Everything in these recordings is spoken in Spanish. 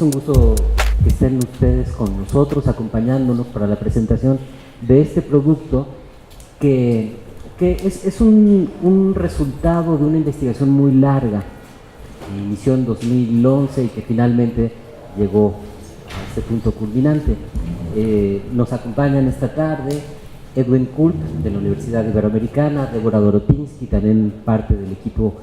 Es un gusto que estén ustedes con nosotros, acompañándonos para la presentación de este producto que es un resultado de una investigación muy larga que inició en 2011 y que finalmente llegó a este punto culminante. Nos acompañan esta tarde Edwin Kulp, de la Universidad Iberoamericana, Débora Dorotinsky, también parte del equipo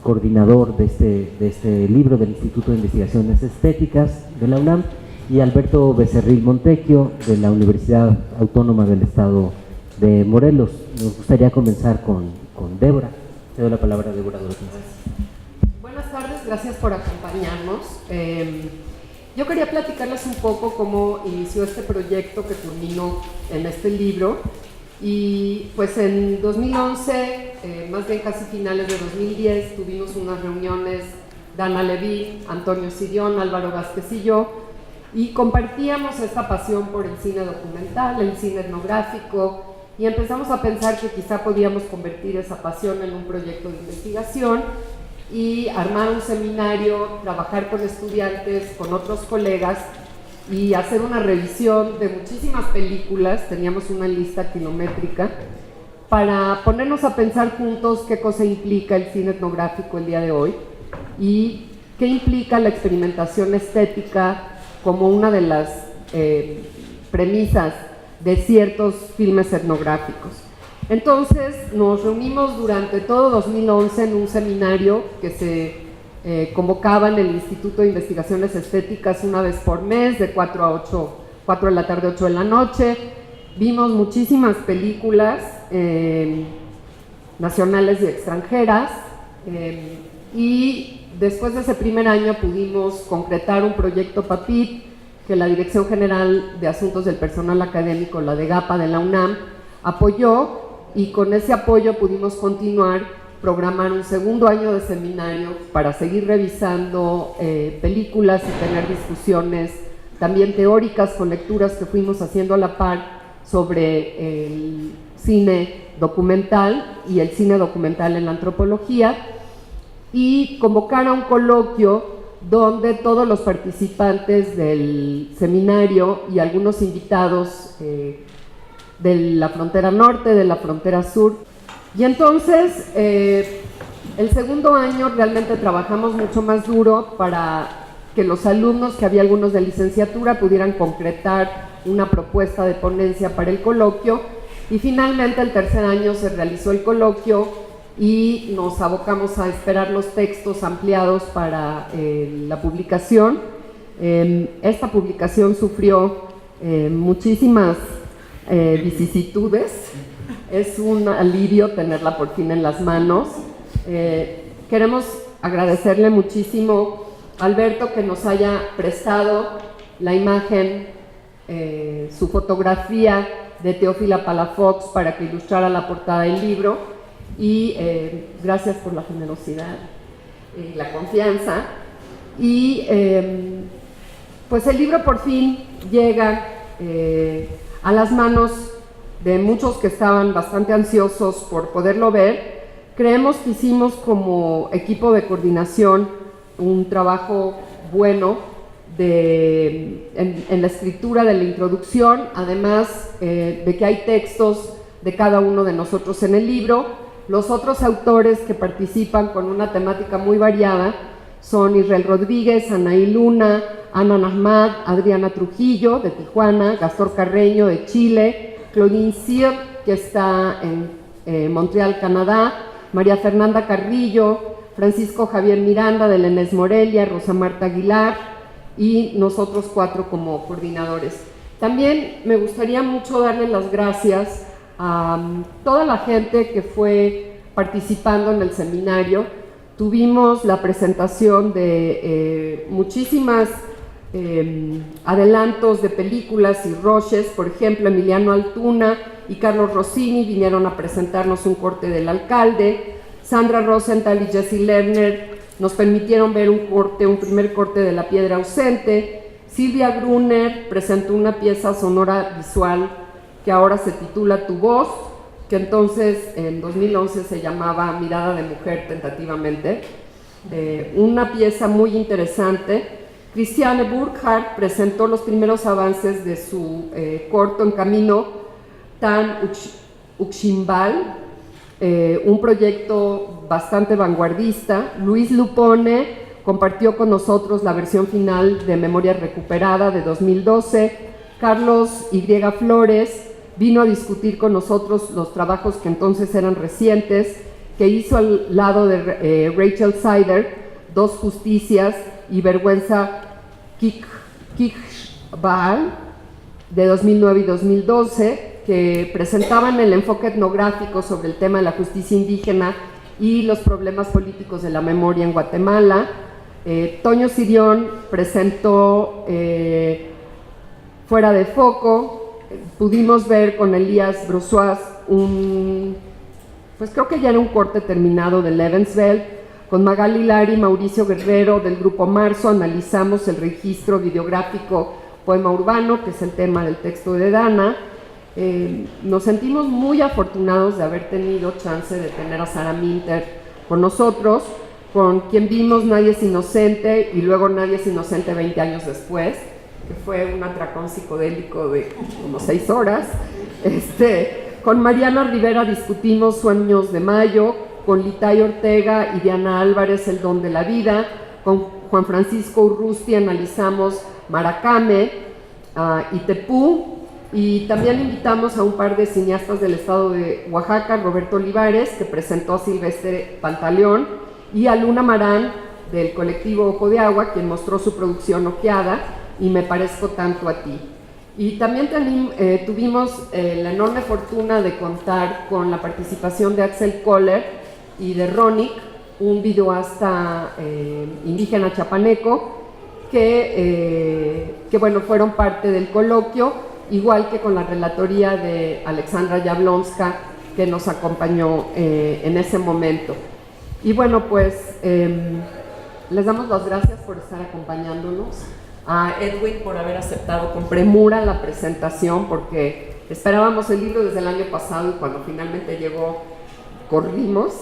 coordinador de este libro del Instituto de Investigaciones Estéticas de la UNAM, y Alberto Becerril Montecchio, de la Universidad Autónoma del Estado de Morelos. Nos gustaría comenzar con Débora. Te doy la palabra a Débora Dorotinsky. Buenas tardes, gracias por acompañarnos. Yo quería platicarles un poco cómo inició este proyecto que culminó en este libro. Y pues en 2011, más bien casi finales de 2010, tuvimos unas reuniones, Dana Levy, Antonio Sirión, Álvaro Vázquez y yo, y compartíamos esta pasión por el cine documental, el cine etnográfico, y empezamos a pensar que quizá podíamos convertir esa pasión en un proyecto de investigación y armar un seminario, trabajar con estudiantes, con otros colegas, y hacer una revisión de muchísimas películas. Teníamos una lista kilométrica para ponernos a pensar juntos qué cosa implica el cine etnográfico el día de hoy y qué implica la experimentación estética como una de las premisas de ciertos filmes etnográficos. Entonces nos reunimos durante todo 2011 en un seminario que se convocaba en el Instituto de Investigaciones Estéticas una vez por mes, de 4 de la tarde a 8 de la noche. Vimos muchísimas películas nacionales y extranjeras, y después de ese primer año pudimos concretar un proyecto PAPIT que la Dirección General de Asuntos del Personal Académico, la DEGAPA de la UNAM, apoyó, y con ese apoyo pudimos continuar, programar un segundo año de seminario para seguir revisando películas y tener discusiones también teóricas con lecturas que fuimos haciendo a la par sobre el cine documental y el cine documental en la antropología, y convocar a un coloquio donde todos los participantes del seminario y algunos invitados de la frontera norte, de la frontera sur. Y entonces, el segundo año realmente trabajamos mucho más duro para que los alumnos, que había algunos de licenciatura, pudieran concretar una propuesta de ponencia para el coloquio, y finalmente el tercer año se realizó el coloquio y nos abocamos a esperar los textos ampliados para la publicación. Esta publicación sufrió muchísimas vicisitudes. Es un alivio tenerla por fin en las manos. Queremos agradecerle muchísimo a Alberto que nos haya prestado la imagen, su fotografía de Teófila Palafox para que ilustrara la portada del libro, y gracias por la generosidad y la confianza. Y pues el libro por fin llega a las manos de muchos que estaban bastante ansiosos por poderlo ver. Creemos que hicimos como equipo de coordinación un trabajo bueno en la escritura de la introducción, además de que hay textos de cada uno de nosotros en el libro. Los otros autores que participan con una temática muy variada son Israel Rodríguez, Anaí Luna, Ana Nahmad, Adriana Trujillo de Tijuana, Gastón Carreño de Chile, Claudine Cyr, que está en Montreal, Canadá, María Fernanda Carrillo, Francisco Javier Miranda de Lenés Morelia, Rosa Marta Aguilar, y nosotros 4 como coordinadores. También me gustaría mucho darle las gracias a toda la gente que fue participando en el seminario. Tuvimos la presentación de muchísimas adelantos de películas y roches. Por ejemplo, Emiliano Altuna y Carlos Rossini vinieron a presentarnos un corte del Alcalde. Sandra Rosenthal y Jessie Lerner nos permitieron ver un primer corte de La Piedra Ausente. Silvia Brunner presentó una pieza sonora visual que ahora se titula Tu Voz, que entonces en 2011 se llamaba Mirada de Mujer tentativamente. Una pieza muy interesante Christiane Burkhardt presentó los primeros avances de su corto En Camino Tan Uximbal, un proyecto bastante vanguardista. Luis Lupone compartió con nosotros la versión final de Memoria Recuperada de 2012. Carlos Y. Flores vino a discutir con nosotros los trabajos que entonces eran recientes, que hizo al lado de Rachel Sider, Dos Justicias y Vergüenza Kikbal de 2009 y 2012, que presentaban el enfoque etnográfico sobre el tema de la justicia indígena y los problemas políticos de la memoria en Guatemala. Toño Sirión presentó Fuera de Foco. Pudimos ver con Elías Brossois pues creo que ya era un corte terminado de Lebenswelt. Con Magali Lari y Mauricio Guerrero del Grupo Marzo analizamos el registro videográfico Poema Urbano, que es el tema del texto de Dana. Nos sentimos muy afortunados de haber tenido chance de tener a Sara Minter con nosotros, con quien vimos Nadie es Inocente y luego Nadie es Inocente 20 años después, que fue un atracón psicodélico de como 6 horas. Con Mariana Rivera discutimos Sueños de Mayo, con Litay Ortega y Diana Álvarez El Don de la Vida, con Juan Francisco Urrusti analizamos Maracame y Tepú, y también invitamos a un par de cineastas del estado de Oaxaca, Roberto Olivares, que presentó a Silvestre Pantaleón, y a Luna Marán del colectivo Ojo de Agua, quien mostró su producción Ojeada y Me Parezco Tanto a Ti. Y también tuvimos la enorme fortuna de contar con la participación de Axel Kohler y de Ronick, un videoasta indígena chapaneco, que bueno, fueron parte del coloquio, igual que con la relatoría de Alexandra Yablonska, que nos acompañó en ese momento. Y bueno, pues les damos las gracias por estar acompañándonos, a Edwin por haber aceptado con premura la presentación, porque esperábamos el libro desde el año pasado y cuando finalmente llegó, corrimos.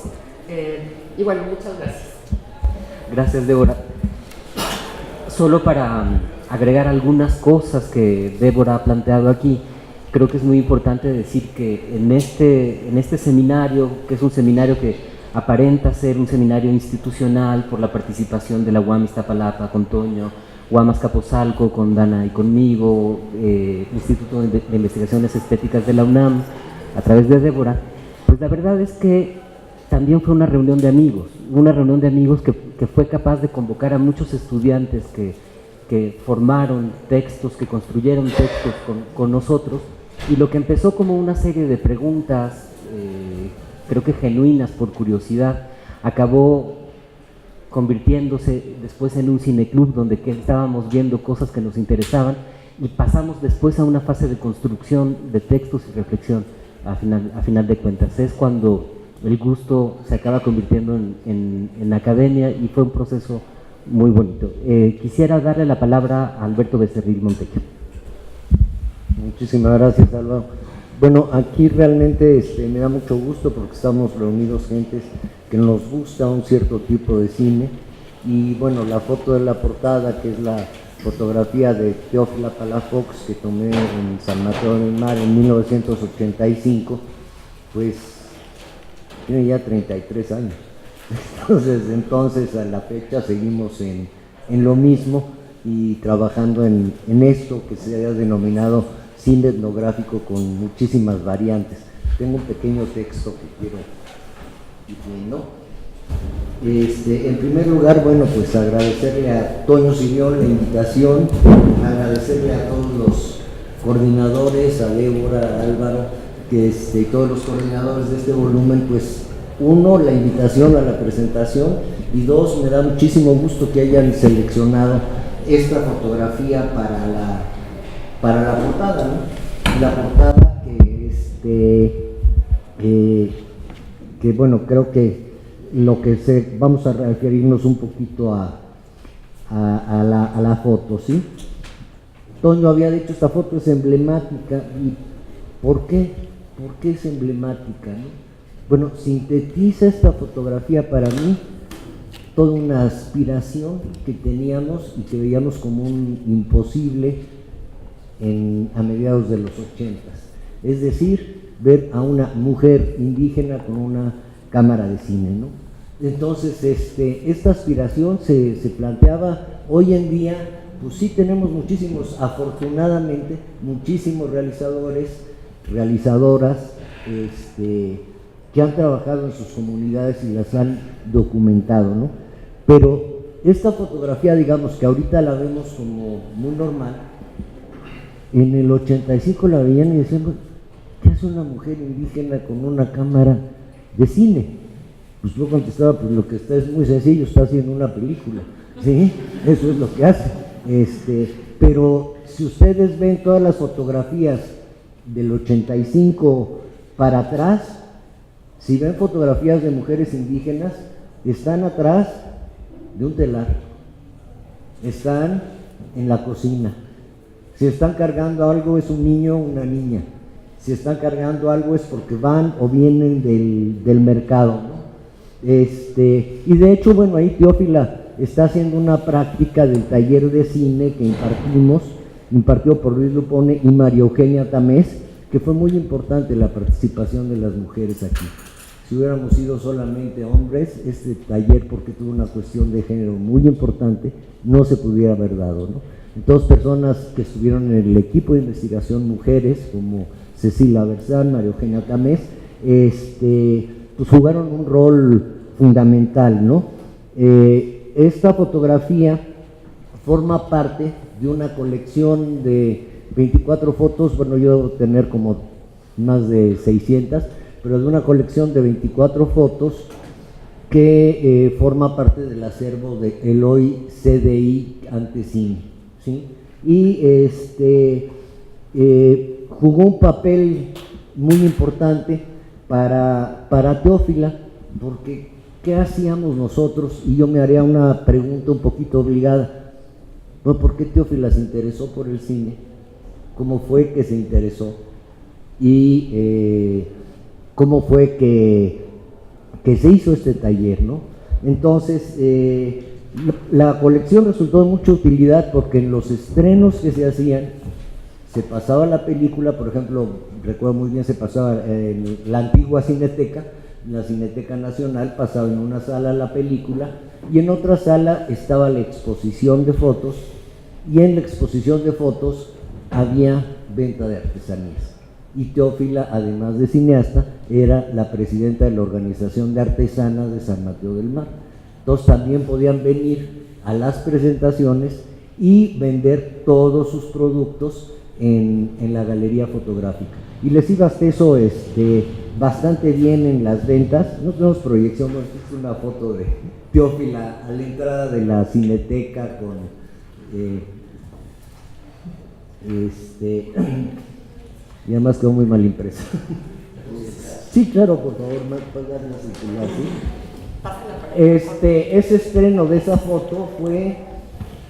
Y bueno, muchas gracias. Gracias, Débora. Solo para agregar algunas cosas que Débora ha planteado aquí, creo que es muy importante decir que en este seminario, que es un seminario que aparenta ser un seminario institucional por la participación de la UAM Iztapalapa con Toño, UAM Azcapotzalco con Dana y conmigo, Instituto de Investigaciones Estéticas de la UNAM, a través de Débora, pues la verdad es que también fue una reunión de amigos que fue capaz de convocar a muchos estudiantes que formaron textos, que construyeron textos con nosotros, y lo que empezó como una serie de preguntas, creo que genuinas por curiosidad, acabó convirtiéndose después en un cineclub donde estábamos viendo cosas que nos interesaban, y pasamos después a una fase de construcción de textos y reflexión a final de cuentas. Es cuando el gusto se acaba convirtiendo en academia, y fue un proceso muy bonito. Quisiera darle la palabra a Alberto Becerril Montejo. Muchísimas gracias, Álvaro. Bueno, aquí realmente me da mucho gusto porque estamos reunidos gentes que nos gusta un cierto tipo de cine, y bueno, la foto de la portada, que es la fotografía de Teófila Palafox que tomé en San Mateo del Mar en 1985, pues tiene ya 33 años. Entonces a la fecha seguimos en lo mismo y trabajando en esto que se ha denominado cine etnográfico con muchísimas variantes. Tengo un pequeño texto que quiero ir viendo. En primer lugar, bueno, pues agradecerle a Toño Sirión la invitación, agradecerle a todos los coordinadores, a Débora, a Álvaro, y todos los coordinadores de este volumen, pues uno, la invitación a la presentación, y dos, me da muchísimo gusto que hayan seleccionado esta fotografía para la portada, ¿no? La portada que bueno, creo que vamos a referirnos un poquito a la foto, ¿sí? Toño había dicho, esta foto es emblemática. ¿Y por qué? ¿Por qué es emblemática, no? Bueno, sintetiza esta fotografía para mí toda una aspiración que teníamos y que veíamos como un imposible a mediados de los 80s. Es decir, ver a una mujer indígena con una cámara de cine, ¿no? Entonces, esta aspiración se planteaba. Hoy en día, pues sí tenemos muchísimos, afortunadamente, muchísimos realizadores, realizadoras, que han trabajado en sus comunidades y las han documentado, ¿no? Pero esta fotografía, digamos que ahorita la vemos como muy normal, en el 85 la veían y decían, ¿qué es una mujer indígena con una cámara de cine? Pues yo contestaba, pues lo que está es muy sencillo, está haciendo una película, ¿sí? Eso es lo que hace. Pero si ustedes ven todas las fotografías del 85 para atrás, si ven fotografías de mujeres indígenas, están atrás de un telar, están en la cocina. Si están cargando algo es un niño o una niña. Si están cargando algo es porque van o vienen del mercado, ¿no? Y de hecho, bueno, ahí Teófila está haciendo una práctica del taller de cine que impartió por Luis Lupone y María Eugenia Tamés, que fue muy importante la participación de las mujeres aquí. Si hubiéramos sido solamente hombres, este taller, porque tuvo una cuestión de género muy importante, no se pudiera haber dado, ¿no? Entonces, personas que estuvieron en el equipo de investigación, mujeres como Cecilia Berzán, María Eugenia Tamés, pues jugaron un rol fundamental, ¿no? Esta fotografía forma parte de una colección de 24 fotos, bueno, yo debo tener como más de 600, pero de una colección de 24 fotos que forma parte del acervo de Eloy CDI Antecine, ¿sí? Y jugó un papel muy importante para Teófila, porque ¿qué hacíamos nosotros? Y yo me haría una pregunta un poquito obligada. Bueno, ¿por qué Teófila se interesó por el cine? ¿Cómo fue que se interesó? Y cómo fue que se hizo este taller, ¿no? Entonces, la colección resultó de mucha utilidad porque en los estrenos que se hacían, se pasaba la película, por ejemplo, recuerdo muy bien, se pasaba en la antigua Cineteca, en la Cineteca Nacional, pasaba en una sala la película y en otra sala estaba la exposición de fotos, y en la exposición de fotos había venta de artesanías. Y Teófila, además de cineasta, era la presidenta de la Organización de Artesanas de San Mateo del Mar. Entonces también podían venir a las presentaciones y vender todos sus productos en la galería fotográfica. Y les iba hasta eso bastante bien en las ventas. No tenemos proyección, no, es una foto de Teófila a la entrada de la Cineteca con y además quedó muy mal impresa. Sí, claro, por favor, págame circular, ¿sí? Ese estreno de esa foto fue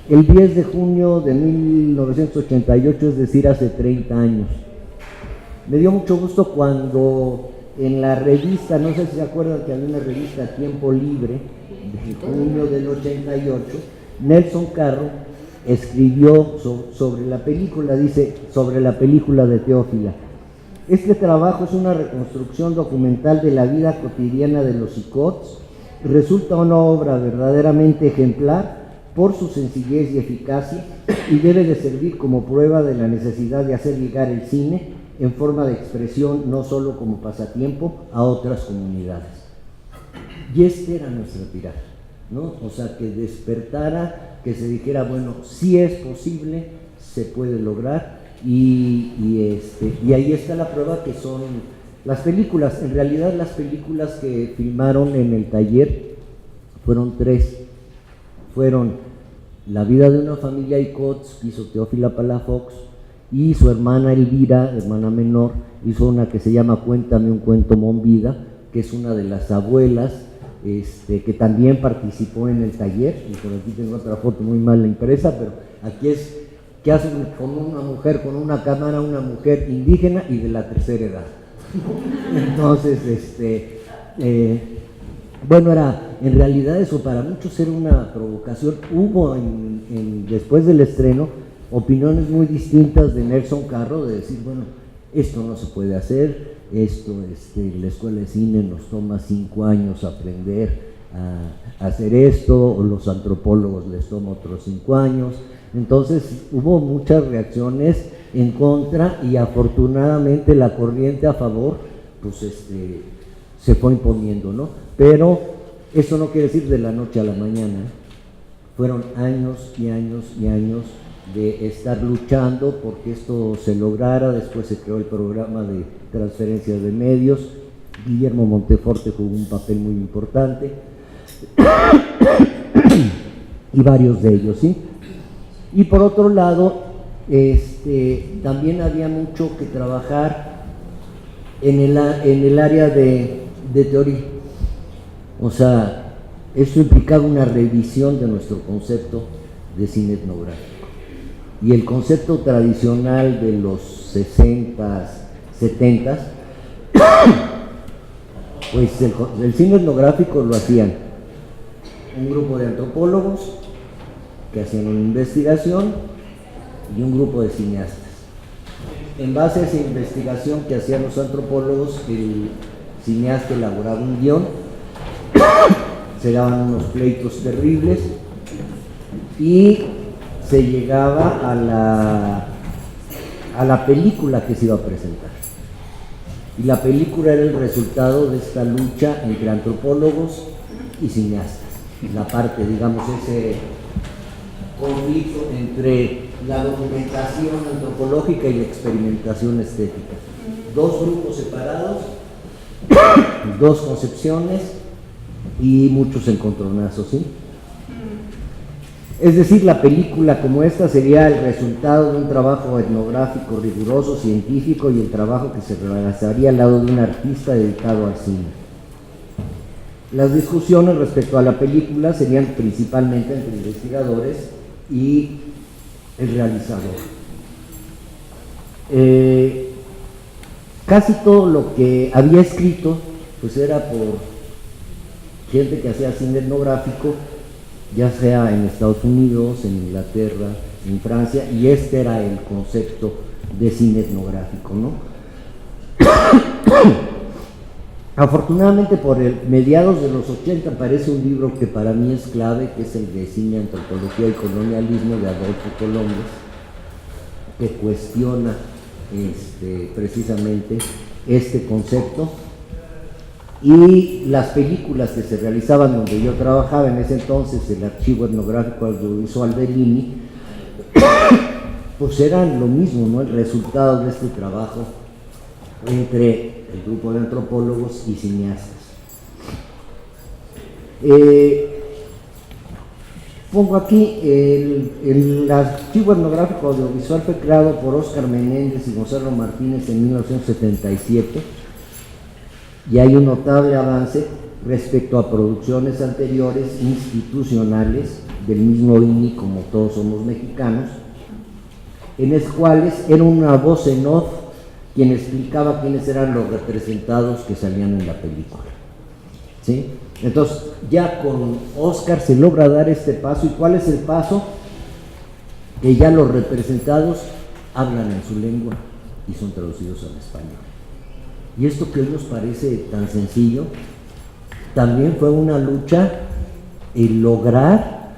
el 10 de junio de 1988, es decir, hace 30 años. Me dio mucho gusto cuando en la revista, no sé si se acuerdan que había una revista Tiempo Libre, de junio del 88, Nelson Carro escribió sobre la película, dice, sobre la película de Teófila. Este trabajo es una reconstrucción documental de la vida cotidiana de los Icots. Resulta una obra verdaderamente ejemplar por su sencillez y eficacia y debe de servir como prueba de la necesidad de hacer llegar el cine en forma de expresión, no solo como pasatiempo, a otras comunidades. Y era nuestra tirada, ¿no? O sea, que despertara, que se dijera, bueno, sí es posible, se puede lograr, y ahí está la prueba, que son las películas. En realidad las películas que filmaron en el taller fueron 3. Fueron La vida de una familia Icots, que hizo Teófila Palafox, y su hermana Elvira, hermana menor, hizo una que se llama Cuéntame un cuento, Mon Vida, que es una de las abuelas, que también participó en el taller. Y por aquí tengo otra foto muy mal impresa, pero aquí es que hacen con una mujer con una cámara, una mujer indígena y de la tercera edad. Entonces, bueno, en realidad eso para muchos era una provocación. Hubo después del estreno opiniones muy distintas de Nelson Carro, de decir, bueno, esto no se puede hacer, esto, la escuela de cine nos toma 5 años aprender a hacer esto, o los antropólogos les toma otros 5 años. Entonces hubo muchas reacciones en contra y afortunadamente la corriente a favor pues se fue imponiendo, ¿no? Pero eso no quiere decir de la noche a la mañana. Fueron años y años y años de estar luchando porque esto se lograra. Después se creó el programa de transferencia de medios. Guillermo Monteforte jugó un papel muy importante y varios de ellos, ¿sí? Y por otro lado, también había mucho que trabajar en el área de teoría. O sea, eso implicaba una revisión de nuestro concepto de cine etnográfico. Y el concepto tradicional de los 60s, 70s, pues el cine etnográfico lo hacían un grupo de antropólogos que hacían una investigación y un grupo de cineastas. En base a esa investigación que hacían los antropólogos, el cineasta elaboraba un guión, se daban unos pleitos terribles y se llegaba a la película que se iba a presentar. Y la película era el resultado de esta lucha entre antropólogos y cineastas. La parte, digamos, ese conflicto entre la documentación antropológica y la experimentación estética. Dos grupos separados, dos concepciones y muchos encontronazos, ¿sí? Es decir, la película como esta sería el resultado de un trabajo etnográfico riguroso, científico, y el trabajo que se realizaría al lado de un artista dedicado al cine. Las discusiones respecto a la película serían principalmente entre investigadores y el realizador. Casi todo lo que había escrito pues era por gente que hacía cine etnográfico, ya sea en Estados Unidos, en Inglaterra, en Francia, y este era el concepto de cine etnográfico, ¿no? Afortunadamente, por mediados de los 80 aparece un libro que para mí es clave, que es el de Cine, Antropología y Colonialismo de Adolfo Colómbez, que cuestiona precisamente este concepto. Y las películas que se realizaban donde yo trabajaba en ese entonces, el Archivo Etnográfico Audiovisual Bellini, pues eran lo mismo, ¿no? El resultado de este trabajo entre el grupo de antropólogos y cineastas. Pongo aquí, el Archivo Etnográfico Audiovisual fue creado por Óscar Menéndez y Gonzalo Martínez en 1977, y hay un notable avance respecto a producciones anteriores institucionales del mismo INI, como Todos Somos Mexicanos, en las cuales era una voz en off quien explicaba quiénes eran los representados que salían en la película, ¿sí? Entonces, ya con Óscar se logra dar este paso. ¿Y cuál es el paso? Que ya los representados hablan en su lengua y son traducidos al español. Y esto que hoy nos parece tan sencillo, también fue una lucha el lograr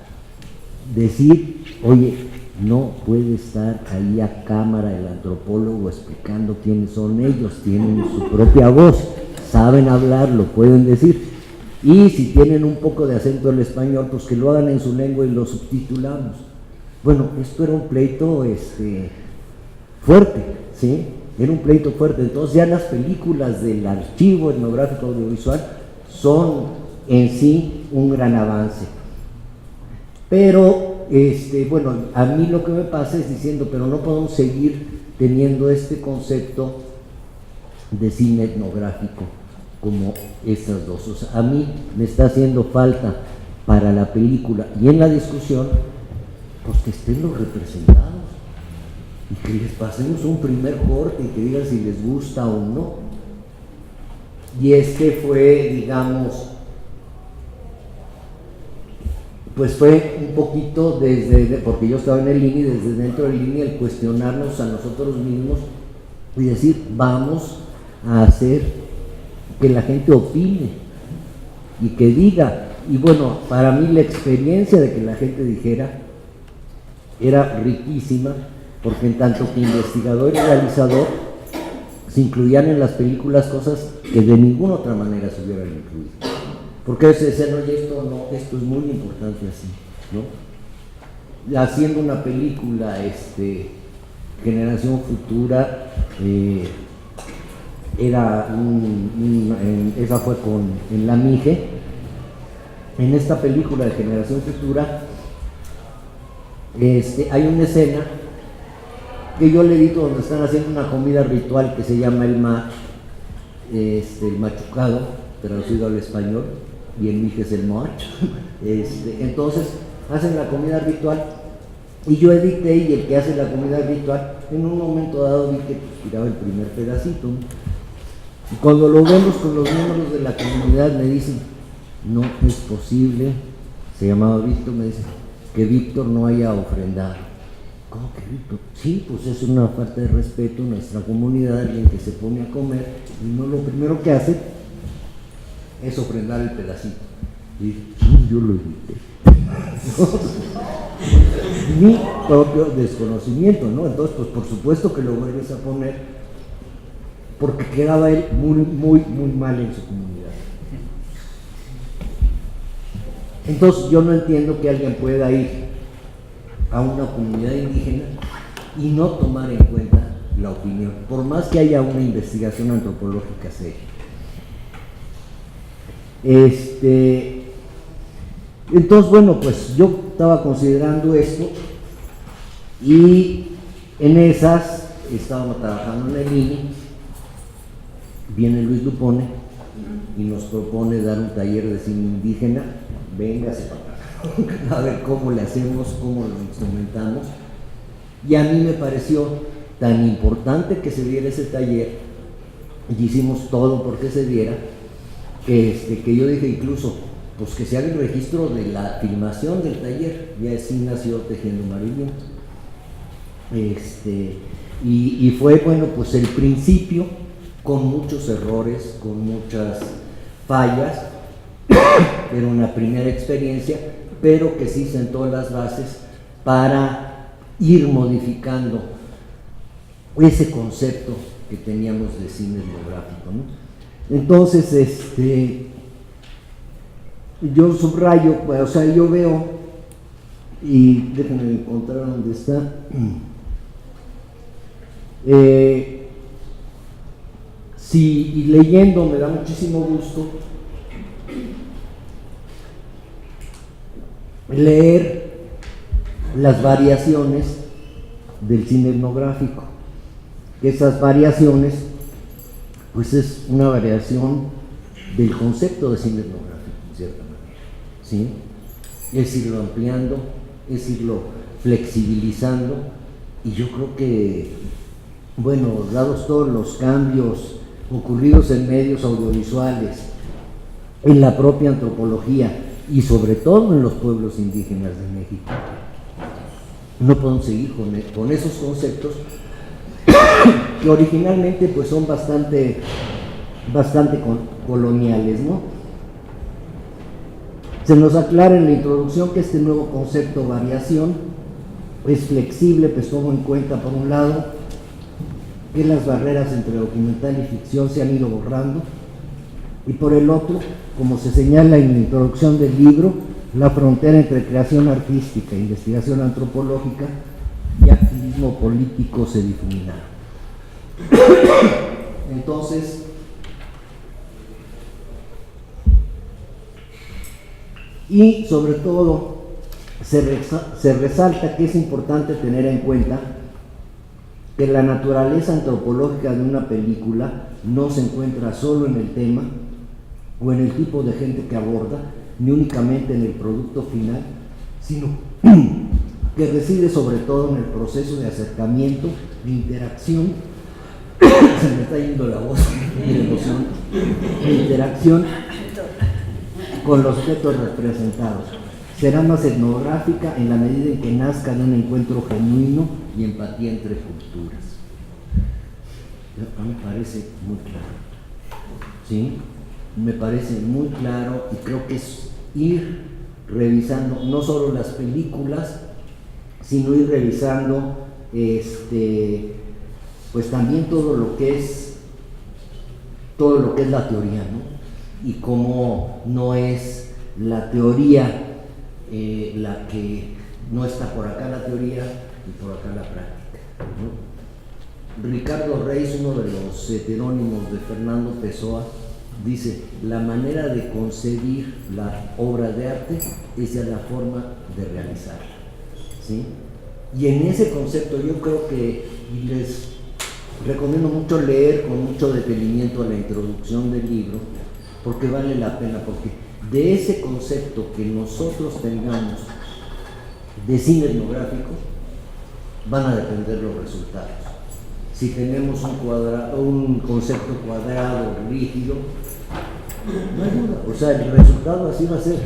decir, oye, no puede estar ahí a cámara el antropólogo explicando quiénes son ellos, tienen su propia voz, saben hablar, lo pueden decir, y si tienen un poco de acento del español, pues que lo hagan en su lengua y lo subtitulamos. Bueno, esto era un pleito fuerte, ¿sí? Era un pleito fuerte. Entonces ya las películas del Archivo Etnográfico Audiovisual son en sí un gran avance. Pero, bueno, a mí lo que me pasa es diciendo, pero no podemos seguir teniendo este concepto de cine etnográfico como estas dos. O sea, a mí me está haciendo falta para la película y en la discusión, pues que estén los representados y que les pasemos un primer corte y que digan si les gusta o no. Y fue, digamos, pues fue un poquito porque yo estaba en el INI, desde dentro del INI, el cuestionarnos a nosotros mismos y decir, vamos a hacer que la gente opine y que diga. Y bueno, para mí la experiencia de que la gente dijera era riquísima, porque en tanto que investigador y realizador se incluían en las películas cosas que de ninguna otra manera se hubieran incluido. Porque se decía, no, esto es muy importante así, ¿no? Haciendo una película, Generación Futura, esa fue en la Mije. En esta película de Generación Futura, hay una escena que yo le edito donde están haciendo una comida ritual que se llama el machucado, traducido al español, y en Mije es el moach. Entonces hacen la comida ritual y yo edité, y el que hace la comida ritual en un momento dado vi que tiraba el primer pedacito, ¿no? Y cuando lo vemos con los miembros de la comunidad me dicen, no es posible, se llamaba Víctor, me dice, que Víctor no haya ofrendado. ¿Cómo que Víctor? Sí, pues es una falta de respeto a nuestra comunidad, alguien que se pone a comer y no, lo primero que hace es ofrendar el pedacito. Y yo lo edité. Mi propio desconocimiento, ¿no? Entonces, pues por supuesto que lo vuelves a poner, porque quedaba él muy mal en su comunidad. Entonces yo no entiendo que alguien pueda ir a una comunidad indígena y no tomar en cuenta la opinión, por más que haya una investigación antropológica seria. Entonces, bueno, pues yo estaba considerando esto, y en esas estábamos trabajando en el INI. Viene Luis Dupone y nos propone dar un taller de cine indígena. Véngase para acá, a ver cómo le hacemos, cómo lo instrumentamos. Y a mí me pareció tan importante que se diera ese taller, y hicimos todo porque se diera, que yo dije incluso, pues que se haga el registro de la filmación del taller. Y así nació Tejiendo Mar y Viento. Y fue, bueno, pues el principio, con muchos errores, con muchas fallas, era una primera experiencia, pero que sí sentó las bases para ir modificando ese concepto que teníamos de cine etnográfico, ¿no? Entonces, yo subrayo, o sea, yo veo, y déjenme encontrar dónde está. Sí, y leyendo me da muchísimo gusto leer las variaciones del cine etnográfico. Esas variaciones, pues es una variación del concepto de cine etnográfico, en cierta manera, ¿sí? Es irlo ampliando, es irlo flexibilizando, y yo creo que, bueno, dados todos los cambios ocurridos en medios audiovisuales, en la propia antropología y sobre todo en los pueblos indígenas de México, no podemos seguir con esos conceptos que originalmente pues son bastante coloniales, ¿no? Se nos aclara en la introducción que este nuevo concepto variación es flexible, pues toma en cuenta por un lado que las barreras entre documental y ficción se han ido borrando, y por el otro, como se señala en la introducción del libro, la frontera entre creación artística, investigación antropológica y activismo político se difuminaron. Entonces, y sobre todo se resalta que es importante tener en cuenta que la naturaleza antropológica de una película no se encuentra solo en el tema o en el tipo de gente que aborda, ni únicamente en el producto final, sino que reside sobre todo en el proceso de acercamiento, de interacción, se me está yendo la voz, de interacción con los objetos representados. será más etnográfica en la medida en que nazca de un encuentro genuino y empatía entre culturas. A mí me parece muy claro, ¿sí? Me parece muy claro, y creo que es ir revisando no solo las películas, sino ir revisando pues también todo lo que es la teoría, ¿no? Y cómo no es la teoría la que no está por acá la teoría y por acá la práctica, ¿no? Ricardo Reis, uno de los heterónimos de Fernando Pessoa, dice: la manera de concebir la obra de arte es ya la forma de realizarla, ¿sí? Y en ese concepto yo creo que, y les recomiendo mucho leer con mucho detenimiento la introducción del libro, porque vale la pena, porque de ese concepto que nosotros tengamos de cine etnográfico van a depender los resultados. Si tenemos un concepto cuadrado, rígido, no ayuda, o sea, el resultado así va a ser,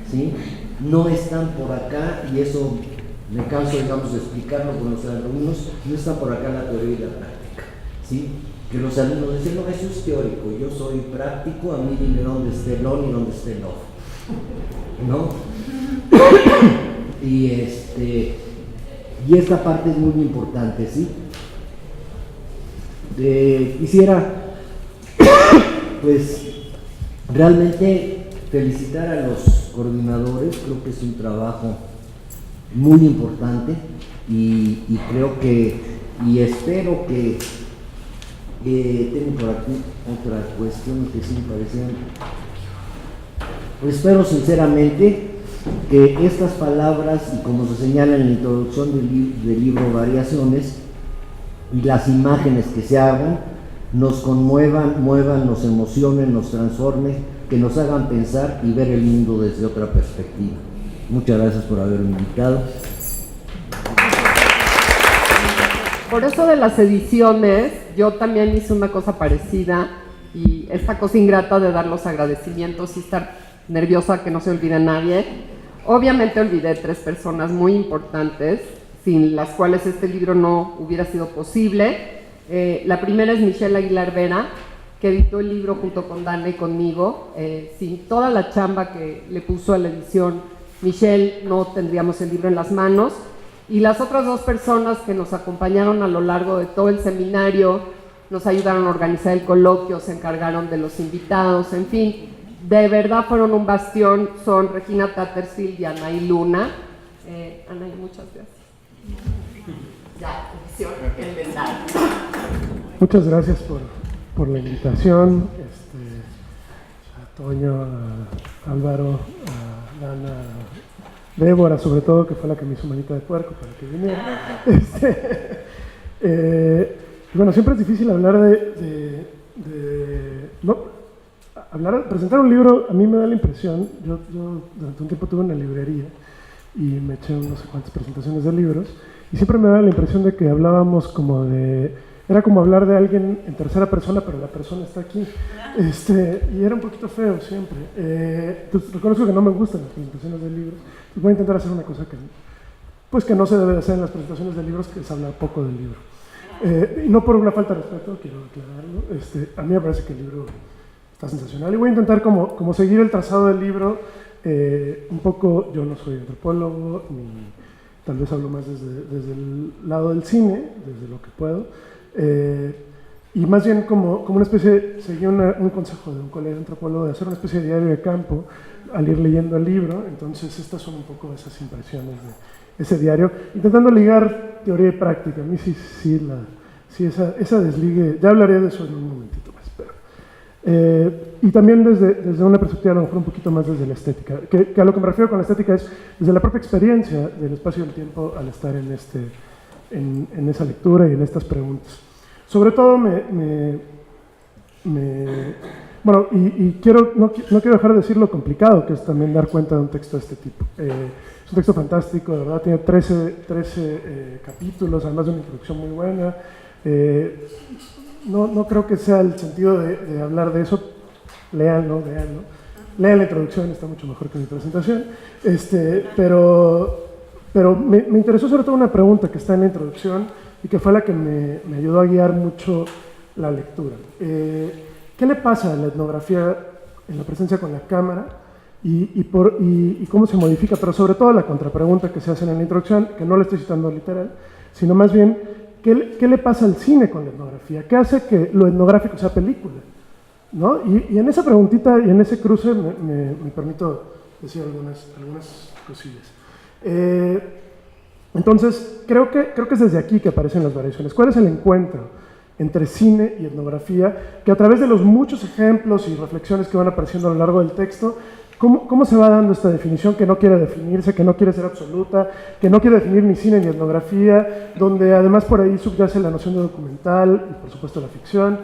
¿sí? No están por acá, y eso me canso, digamos, de explicarlo con los alumnos, no está por acá la teoría y la práctica, ¿sí? Que los alumnos dicen: no, eso es teórico, yo soy práctico, a mí dime dónde esté el on y dónde esté el off, ¿no? Y esta parte es muy importante, ¿sí? Quisiera pues realmente felicitar a los coordinadores. Creo que es un trabajo muy importante, y creo que, y espero que tengo por aquí otra cuestión que sí me parecían. Pues espero sinceramente que estas palabras, y como se señala en la introducción del libro Variaciones, y las imágenes que se hagan, nos conmuevan, muevan, nos emocionen, nos transformen, que nos hagan pensar y ver el mundo desde otra perspectiva. Muchas gracias por haberme invitado. Por eso de las ediciones, yo también hice una cosa parecida, y esta cosa ingrata de dar los agradecimientos y estar nerviosa que no se olvide nadie. Obviamente olvidé 3 personas muy importantes, sin las cuales este libro no hubiera sido posible. La primera es Michelle Aguilar Vera, que editó el libro junto con Dana y conmigo. Sin toda la chamba que le puso a la edición Michelle, no tendríamos el libro en las manos. Y las otras 2 personas que nos acompañaron a lo largo de todo el seminario, nos ayudaron a organizar el coloquio, se encargaron de los invitados, en fin, de verdad fueron un bastión. Son Regina Tattersfield y Anaí Luna. Anaí, muchas gracias. Ya, edición el mensaje. Muchas gracias por la invitación, a Toño, a Álvaro, a Dana, a Débora, sobre todo, que fue la que me hizo manita de puerco para que viniera. Bueno, siempre es difícil hablar presentar un libro. A mí me da la impresión, yo durante un tiempo tuve una librería y me eché no sé cuántas presentaciones de libros, y siempre me da la impresión de que hablábamos como era como hablar de alguien en tercera persona, pero la persona está aquí, y era un poquito feo siempre. Entonces, reconozco que no me gustan las presentaciones de libros, voy a intentar hacer una cosa que no se debe hacer en las presentaciones de libros, que es hablar poco del libro. Y no por una falta de respeto, quiero aclararlo. A mí me parece que el libro está sensacional, y voy a intentar como seguir el trazado del libro. Un poco, yo no soy antropólogo, ni tal vez hablo más desde el lado del cine, desde lo que puedo, y más bien como una especie, seguí un consejo de un colega antropólogo de hacer una especie de diario de campo al ir leyendo el libro. Entonces estas son un poco esas impresiones de ese diario, intentando ligar teoría y práctica. A mí sí esa desligue, ya hablaré de eso en un momentito más, pero y también desde una perspectiva a lo mejor un poquito más desde la estética, que a lo que me refiero con la estética es desde la propia experiencia del espacio y el tiempo al estar en esa lectura y en estas preguntas. Sobre todo bueno, y no quiero dejar de decir lo complicado que es también dar cuenta de un texto de este tipo. Es un texto fantástico, de verdad, tiene 13 capítulos, además de una introducción muy buena. No creo que sea el sentido de hablar de eso, léanlo, Lean la introducción, está mucho mejor que mi presentación. Pero me interesó sobre todo una pregunta que está en la introducción y que fue la que me ayudó a guiar mucho la lectura. ¿Qué le pasa a la etnografía en la presencia con la cámara y cómo se modifica? Pero sobre todo la contrapregunta que se hace en la introducción, que no la estoy citando literal, sino más bien, ¿qué le pasa al cine con la etnografía? ¿Qué hace que lo etnográfico sea película? ¿No? Y en esa preguntita y en ese cruce me permito decir algunas cosillas. Entonces, creo que es desde aquí que aparecen las variaciones. ¿Cuál es el encuentro entre cine y etnografía? Que a través de los muchos ejemplos y reflexiones que van apareciendo a lo largo del texto, ¿cómo se va dando esta definición que no quiere definirse, que no quiere ser absoluta, que no quiere definir ni cine ni etnografía, donde además por ahí subyace la noción de documental y por supuesto la ficción?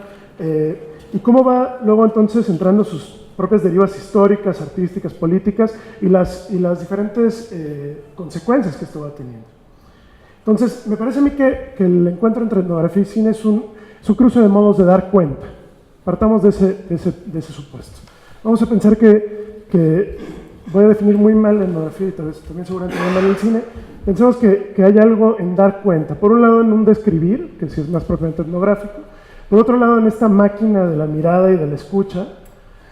Y cómo va luego entonces entrando sus propias derivas históricas, artísticas, políticas y las diferentes consecuencias que esto va teniendo. Entonces, me parece a mí que el encuentro entre etnografía y cine es un cruce de modos de dar cuenta. Partamos de ese supuesto. Vamos a pensar que voy a definir muy mal la etnografía y también seguramente muy mal el cine. Pensemos que hay algo en dar cuenta. Por un lado, en un describir, que sí es más propiamente etnográfico. Por otro lado, en esta máquina de la mirada y de la escucha,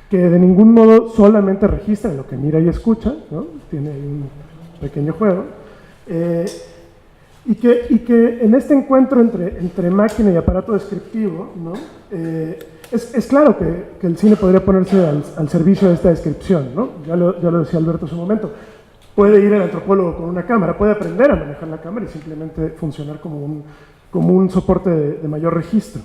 que de ningún modo solamente registra lo que mira y escucha, ¿no? Tiene un pequeño juego. Y que en este encuentro entre máquina y aparato descriptivo, ¿no? Es claro que el cine podría ponerse al servicio de esta descripción, ¿no? Ya lo decía Alberto en su momento. Puede ir el antropólogo con una cámara, puede aprender a manejar la cámara y simplemente funcionar como un soporte de mayor registro.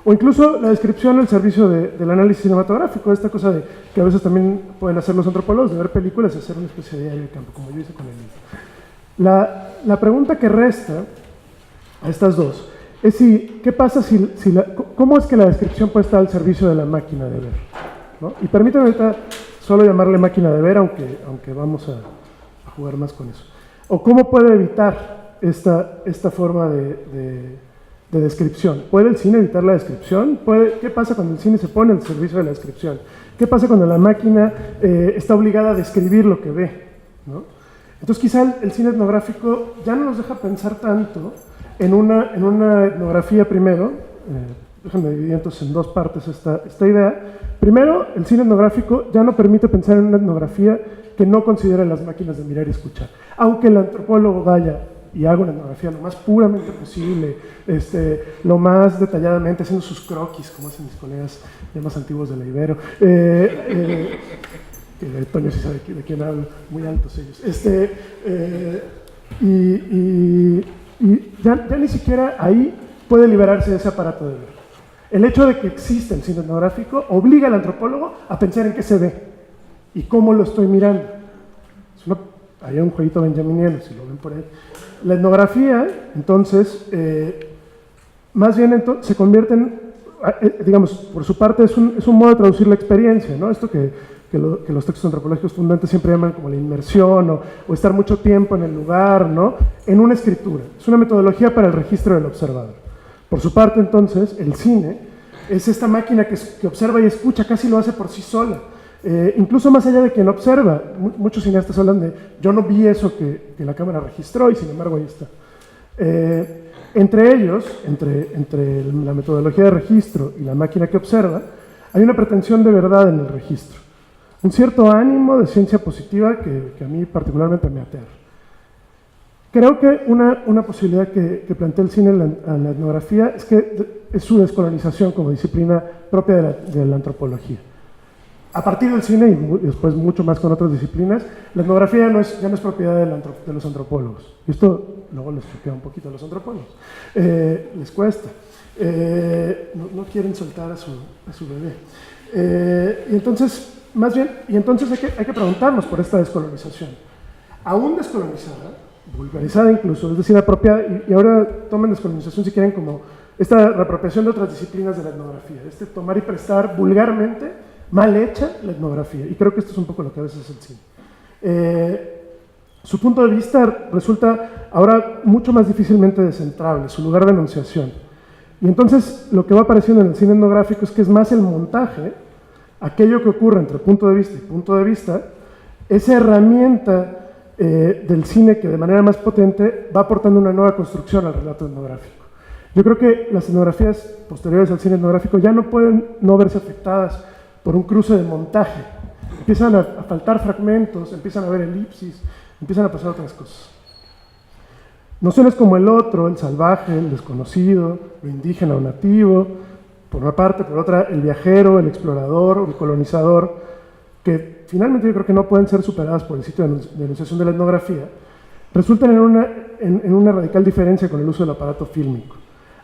O incluso la descripción al servicio del análisis cinematográfico, esta cosa de que a veces también pueden hacer los antropólogos, de ver películas y hacer una especie de diario de campo, como yo hice con el libro. La pregunta que resta a estas dos es ¿qué pasa cómo es que la descripción puede estar al servicio de la máquina de ver? ¿No? Y permítanme ahorita solo llamarle máquina de ver, aunque vamos a jugar más con eso. O cómo puede evitar esta forma de descripción. ¿Puede el cine evitar la descripción? ¿Qué pasa cuando el cine se pone al servicio de la descripción? ¿Qué pasa cuando la máquina está obligada a describir lo que ve? ¿No? Entonces quizá el cine etnográfico ya no nos deja pensar tanto en una etnografía primero, déjenme dividir entonces en dos partes esta idea. Primero, el cine etnográfico ya no permite pensar en una etnografía que no considere las máquinas de mirar y escuchar. Aunque el antropólogo vaya y haga una etnografía lo más puramente posible, lo más detalladamente, haciendo sus croquis, como hacen mis colegas ya más antiguos de la Ibero, que Toño sí sabe de quién hablo, muy altos ellos. Y ya ni siquiera ahí puede liberarse de ese aparato de ver. El hecho de que existe el cine etnográfico obliga al antropólogo a pensar en qué se ve y cómo lo estoy mirando. Hay un jueguito benjaminiano, si lo ven por ahí. La etnografía, entonces, más bien se convierte en, digamos, por su parte es un modo de traducir la experiencia, ¿no? Esto que los textos antropológicos fundantes siempre llaman como la inmersión o estar mucho tiempo en el lugar, ¿no? En una escritura. Es una metodología para el registro del observador. Por su parte, entonces, el cine es esta máquina que observa y escucha, casi lo hace por sí sola. Incluso más allá de quien observa, muchos cineastas hablan de yo no vi eso que la cámara registró y sin embargo ahí está. Entre ellos, entre la metodología de registro y la máquina que observa, hay una pretensión de verdad en el registro, un cierto ánimo de ciencia positiva que a mí particularmente me aterra. Creo que una posibilidad que plantea el cine en la etnografía es que es su descolonización como disciplina propia de la antropología. A partir del cine y después mucho más con otras disciplinas, la etnografía ya no es propiedad de los antropólogos. Y esto luego les choquea un poquito a los antropólogos. Les cuesta. No quieren soltar a su bebé. Y entonces, más bien, hay que preguntarnos por esta descolonización. Aún descolonizada, vulgarizada incluso, es decir, apropiada, y ahora tomen descolonización si quieren como esta reapropiación de otras disciplinas de la etnografía, tomar y prestar vulgarmente, mal hecha la etnografía, y creo que esto es un poco lo que a veces es el cine. Su punto de vista resulta ahora mucho más difícilmente descentrable, su lugar de enunciación. Y entonces lo que va apareciendo en el cine etnográfico es que es más el montaje aquello que ocurre entre punto de vista y punto de vista, esa herramienta del cine que de manera más potente va aportando una nueva construcción al relato etnográfico. Yo creo que las etnografías posteriores al cine etnográfico ya no pueden no verse afectadas por un cruce de montaje. Empiezan a faltar fragmentos, empiezan a haber elipsis, empiezan a pasar otras cosas. Nociones como el otro, el salvaje, el desconocido, lo indígena o nativo, por una parte, por otra, el viajero, el explorador, el colonizador, que finalmente yo creo que no pueden ser superadas por el sitio de enunciación de la etnografía, resultan en una radical diferencia con el uso del aparato fílmico.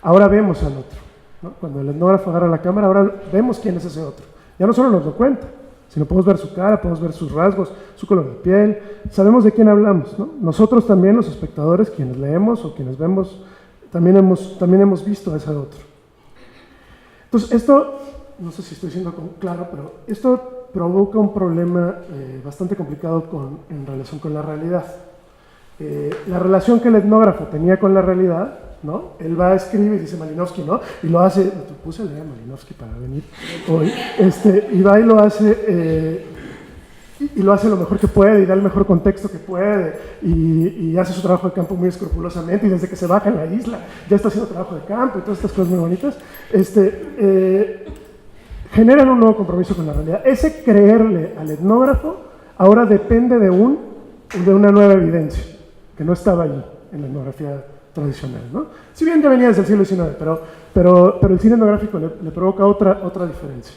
Ahora vemos al otro, ¿no? Cuando el etnógrafo agarra la cámara, ahora vemos quién es ese otro. Ya no solo nos lo cuenta, sino podemos ver su cara, podemos ver sus rasgos, su color de piel, sabemos de quién hablamos, ¿no? Nosotros también, los espectadores, quienes leemos o quienes vemos, también hemos visto a ese otro. Entonces, esto, no sé si estoy siendo claro, pero esto provoca un problema bastante complicado en relación con la realidad. La relación que el etnógrafo tenía con la realidad, ¿no? Él va a escribir, dice Malinowski, ¿no? Y lo hace, puse a leer a Malinowski para venir hoy, y va y lo hace lo mejor que puede, y da el mejor contexto que puede, y hace su trabajo de campo muy escrupulosamente, y desde que se baja en la isla ya está haciendo trabajo de campo y todas estas cosas muy bonitas, generan un nuevo compromiso con la realidad. Ese creerle al etnógrafo ahora depende de una nueva evidencia, que no estaba allí en la etnografía tradicional, ¿no? Si bien ya venía desde el siglo XIX, pero el cine etnográfico le provoca otra diferencia.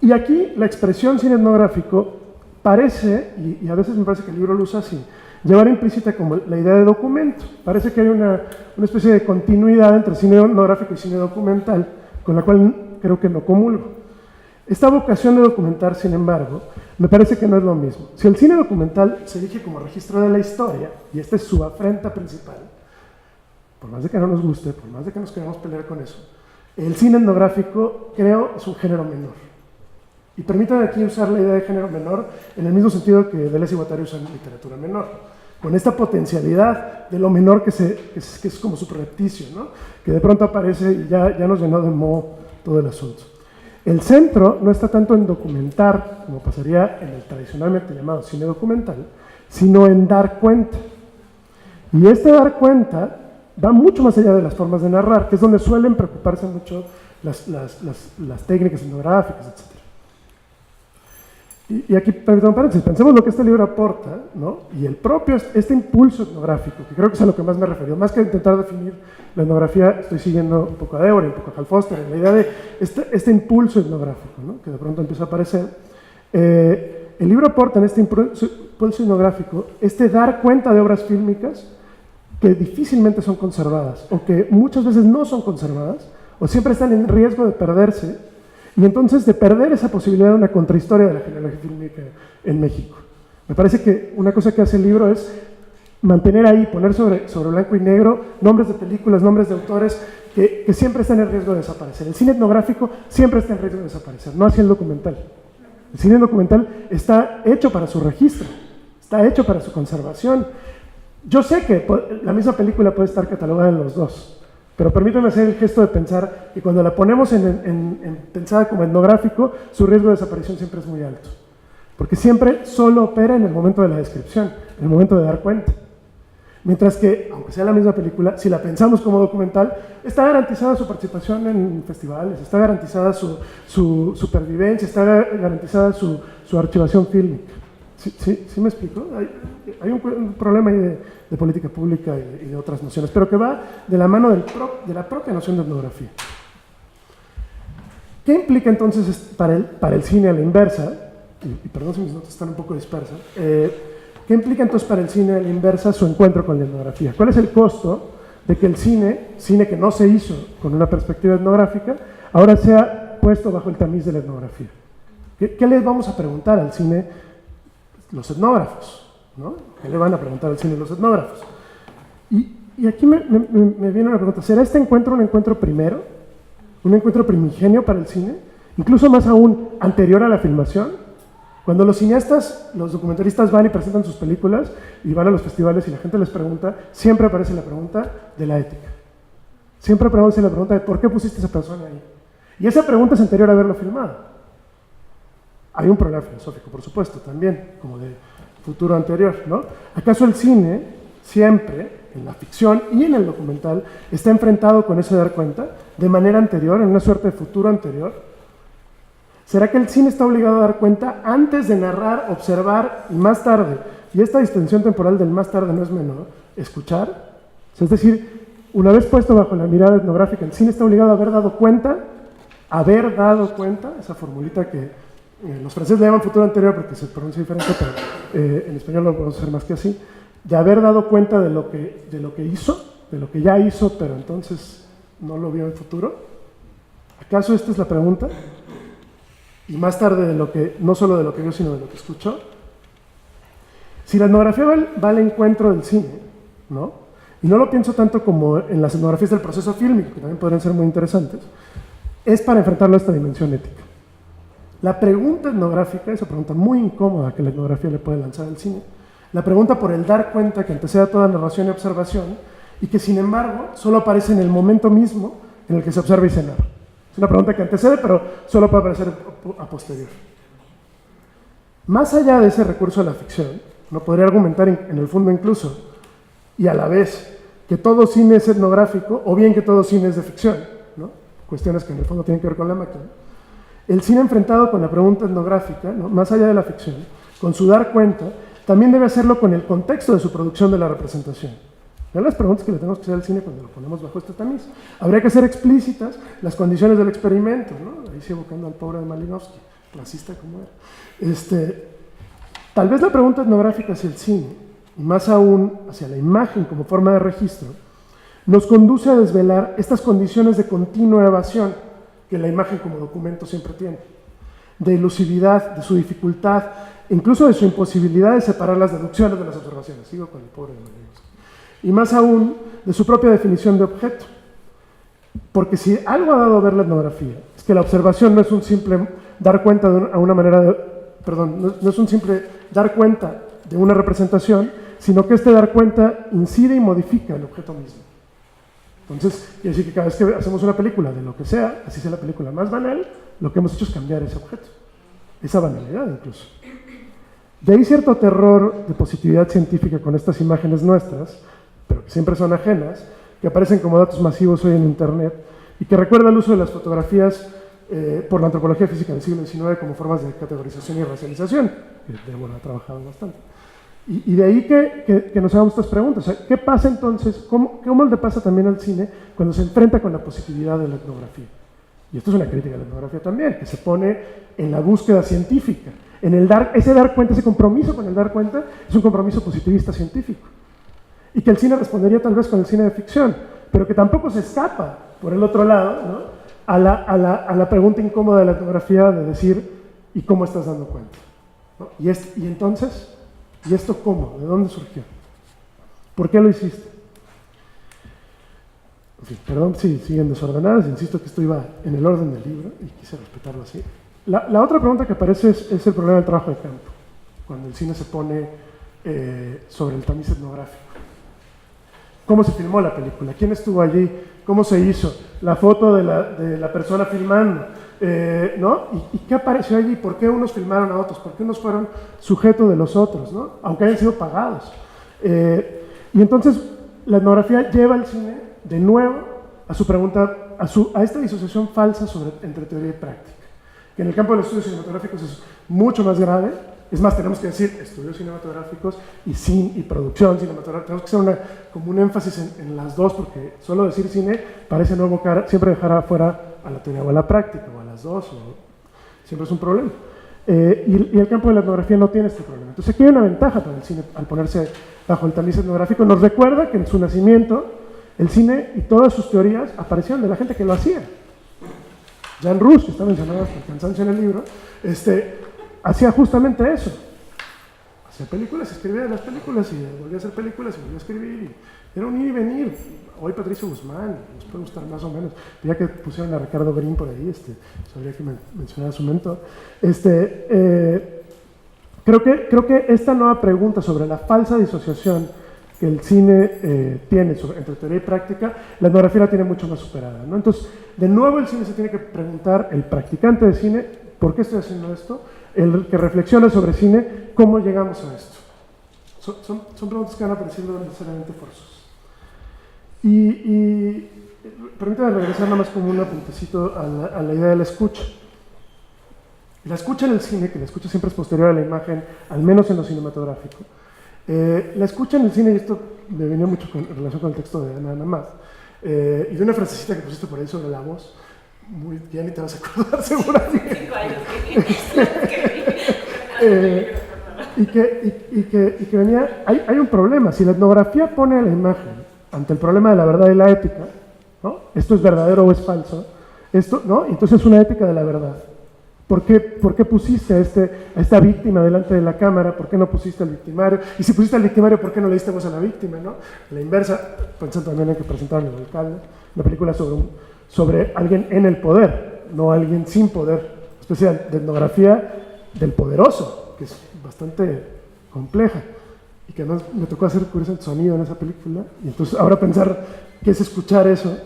Y aquí la expresión cine etnográfico parece, y a veces me parece que el libro lo usa así, llevar implícita como la idea de documento. Parece que hay una especie de continuidad entre cine etnográfico y cine documental, con la cual creo que no comulgo. Esta vocación de documentar, sin embargo, me parece que no es lo mismo. Si el cine documental se erige como registro de la historia, y esta es su afrenta principal, por más de que no nos guste, por más de que nos queramos pelear con eso, el cine etnográfico, creo, es un género menor. Y permítanme aquí usar la idea de género menor en el mismo sentido que Deleuze y Guattari usan literatura menor, con esta potencialidad de lo menor que es como subrepticio, ¿no? Que de pronto aparece y ya nos llenó de moho todo el asunto. El centro no está tanto en documentar, como pasaría en el tradicionalmente llamado cine documental, sino en dar cuenta. Y este dar cuenta va mucho más allá de las formas de narrar, que es donde suelen preocuparse mucho las técnicas etnográficas, etc. Y aquí, perdón, paréntesis, pensemos lo que este libro aporta, ¿no? Y el propio, este impulso etnográfico, que creo que es a lo que más me refiero, más que intentar definir la etnografía, estoy siguiendo un poco a Débora y un poco a Hal Foster, en la idea de este impulso etnográfico, ¿no? Que de pronto empieza a aparecer. El libro aporta en este impulso etnográfico este dar cuenta de obras fílmicas que difícilmente son conservadas, o que muchas veces no son conservadas, o siempre están en riesgo de perderse, y entonces de perder esa posibilidad de una contrahistoria de la genealogía fílmica en México. Me parece que una cosa que hace el libro es mantener ahí, poner sobre blanco y negro nombres de películas, nombres de autores que siempre están en riesgo de desaparecer. El cine etnográfico siempre está en riesgo de desaparecer, no así el documental. El cine documental está hecho para su registro, está hecho para su conservación. Yo sé que la misma película puede estar catalogada en los dos, pero permítanme hacer el gesto de pensar que cuando la ponemos pensada como etnográfico, su riesgo de desaparición siempre es muy alto. Porque siempre solo opera en el momento de la descripción, en el momento de dar cuenta. Mientras que, aunque sea la misma película, si la pensamos como documental, está garantizada su participación en festivales, está garantizada su supervivencia, está garantizada su archivación fílmica. ¿Sí me explico? Hay un problema ahí de política pública y de otras nociones, pero que va de la mano de la propia noción de etnografía. ¿Qué implica entonces para el cine a la inversa? Y perdón si mis notas están un poco dispersas. ¿Qué implica entonces para el cine a la inversa su encuentro con la etnografía? ¿Cuál es el costo de que el cine que no se hizo con una perspectiva etnográfica, ahora sea puesto bajo el tamiz de la etnografía? ¿Qué les vamos a preguntar al cine los etnógrafos, ¿no? ¿Qué le van a preguntar al cine los etnógrafos? Y aquí me viene una pregunta, ¿será este encuentro un encuentro primero? ¿Un encuentro primigenio para el cine? Incluso más aún, anterior a la filmación. Cuando los cineastas, los documentalistas van y presentan sus películas y van a los festivales y la gente les pregunta, siempre aparece la pregunta de la ética. Siempre aparece la pregunta de ¿por qué pusiste a esa persona ahí? Y esa pregunta es anterior a haberlo filmado. Hay un problema filosófico, por supuesto, también, como de futuro anterior, ¿no? ¿Acaso el cine siempre, en la ficción y en el documental, está enfrentado con ese dar cuenta de manera anterior, en una suerte de futuro anterior? ¿Será que el cine está obligado a dar cuenta antes de narrar, observar y más tarde, y esta distinción temporal del más tarde no es menor, escuchar? Es decir, una vez puesto bajo la mirada etnográfica, el cine está obligado a haber dado cuenta, esa formulita que los franceses le llaman futuro anterior porque se pronuncia diferente, pero en español no lo podemos hacer más que así, de haber dado cuenta de lo que hizo, de lo que ya hizo, pero entonces no lo vio en futuro. ¿Acaso esta es la pregunta? Y más tarde, no solo de lo que vio, sino de lo que escuchó. Si la etnografía va al encuentro del cine, ¿no? Y no lo pienso tanto como en las etnografías del proceso fílmico, que también podrían ser muy interesantes, es para enfrentarlo a esta dimensión ética. La pregunta etnográfica, esa pregunta muy incómoda que la etnografía le puede lanzar al cine, la pregunta por el dar cuenta que antecede a toda narración y observación, y que sin embargo solo aparece en el momento mismo en el que se observa y se narra. Es una pregunta que antecede, pero solo puede aparecer a posterior. Más allá de ese recurso de la ficción, uno podría argumentar en el fondo incluso, y a la vez, que todo cine es etnográfico, o bien que todo cine es de ficción, ¿no? Cuestiones que en el fondo tienen que ver con la máquina. El cine enfrentado con la pregunta etnográfica, ¿no? Más allá de la ficción, con su dar cuenta, también debe hacerlo con el contexto de su producción de la representación. Son las preguntas que le tenemos que hacer al cine cuando lo ponemos bajo este tamiz. Habría que hacer explícitas las condiciones del experimento, ¿no? Ahí sí evocando al pobre de Malinowski, clasista como era. Tal vez la pregunta etnográfica hacia el cine, y más aún hacia la imagen como forma de registro, nos conduce a desvelar estas condiciones de continua evasión que la imagen como documento siempre tiene, de elusividad, de su dificultad, incluso de su imposibilidad de separar las deducciones de las observaciones. Sigo con el pobre de Malinowski. Y más aún, de su propia definición de objeto. Porque si algo ha dado a ver la etnografía, es que la observación no es un simple dar cuenta no es un simple dar cuenta de una representación, sino que este dar cuenta incide y modifica el objeto mismo. Entonces, quiere decir que cada vez que hacemos una película de lo que sea, así sea la película más banal, lo que hemos hecho es cambiar ese objeto, esa banalidad incluso. De ahí cierto terror de positividad científica con estas imágenes nuestras, pero que siempre son ajenas, que aparecen como datos masivos hoy en Internet, y que recuerda el uso de las fotografías por la antropología física del siglo XIX como formas de categorización y racialización, que Débora ha trabajado bastante. Y de ahí que nos hagamos estas preguntas. O sea, ¿qué pasa entonces? ¿Cómo le pasa también al cine cuando se enfrenta con la positividad de la etnografía? Y esto es una crítica a la etnografía también, que se pone en la búsqueda científica, en ese dar cuenta, ese compromiso con el dar cuenta, es un compromiso positivista científico. Y que el cine respondería tal vez con el cine de ficción, pero que tampoco se escapa, por el otro lado, ¿no? a la pregunta incómoda de la etnografía de decir, ¿y cómo estás dando cuenta? ¿No? Y entonces, ¿y esto cómo? ¿De dónde surgió? ¿Por qué lo hiciste? En fin, perdón si siguen desordenadas, insisto que esto iba en el orden del libro y quise respetarlo así. La otra pregunta que aparece es el problema del trabajo de campo, cuando el cine se pone sobre el tamiz etnográfico. ¿Cómo se filmó la película? ¿Quién estuvo allí? ¿Cómo se hizo? La foto de la persona filmando, ¿no? ¿Y qué apareció allí? ¿Por qué unos filmaron a otros? ¿Por qué unos fueron sujeto de los otros, ¿no? Aunque hayan sido pagados. Y entonces la etnografía lleva al cine de nuevo a su pregunta, a esta disociación falsa entre teoría y práctica, que en el campo de los estudios cinematográficos es mucho más grave. Es más, tenemos que decir estudios cinematográficos y producción cinematográfica. Tenemos que hacer como un énfasis en las dos, porque solo decir cine parece no evocar, siempre dejar afuera a la teoría o a la práctica, o a las dos, siempre es un problema. Y el campo de la etnografía no tiene este problema. Entonces aquí hay una ventaja para el cine al ponerse bajo el tamiz etnográfico. Nos recuerda que en su nacimiento el cine y todas sus teorías aparecieron de la gente que lo hacía. Jean Rouch, que está mencionado hasta el cansancio en el libro, hacía justamente eso. Hacía películas, escribía de las películas y volvía a hacer películas y volvía a escribir. Era un ir y venir. Hoy Patricio Guzmán, nos puede gustar más o menos. Ya que pusieron a Ricardo Green por ahí, sabría que mencionar a su mentor. Creo que esta nueva pregunta sobre la falsa disociación que el cine tiene entre teoría y práctica, la etnografía la tiene mucho más superada, ¿no? Entonces, de nuevo el cine se tiene que preguntar, el practicante de cine ¿por qué estoy haciendo esto? El que reflexiona sobre cine, ¿cómo llegamos a esto? Son preguntas que van apareciendo necesariamente forzosas. Y permítame regresar nada más como un apuntecito a la idea de la escucha. La escucha en el cine, que la escucha siempre es posterior a la imagen, al menos en lo cinematográfico. La escucha en el cine, y esto me venía mucho en relación con el texto de Ana Namaz, y de una frasecita que pusiste por ahí sobre la voz, ya ni te vas a acordar seguramente. Y que venía, hay un problema, si la etnografía pone a la imagen ante el problema de la verdad y la ética, ¿no? Esto es verdadero o es falso, esto, ¿no? Entonces es una ética de la verdad. ¿Por qué pusiste a esta víctima delante de la cámara? ¿Por qué no pusiste al victimario? Y si pusiste al victimario, ¿por qué no le diste voz a la víctima? ¿No? La inversa, pensando también en que presentaron el alcalde, una película sobre alguien en el poder, no alguien sin poder, especial de etnografía del poderoso, que es bastante compleja. Y que además me tocó hacer curioso el sonido en esa película, y entonces ahora pensar qué es escuchar eso.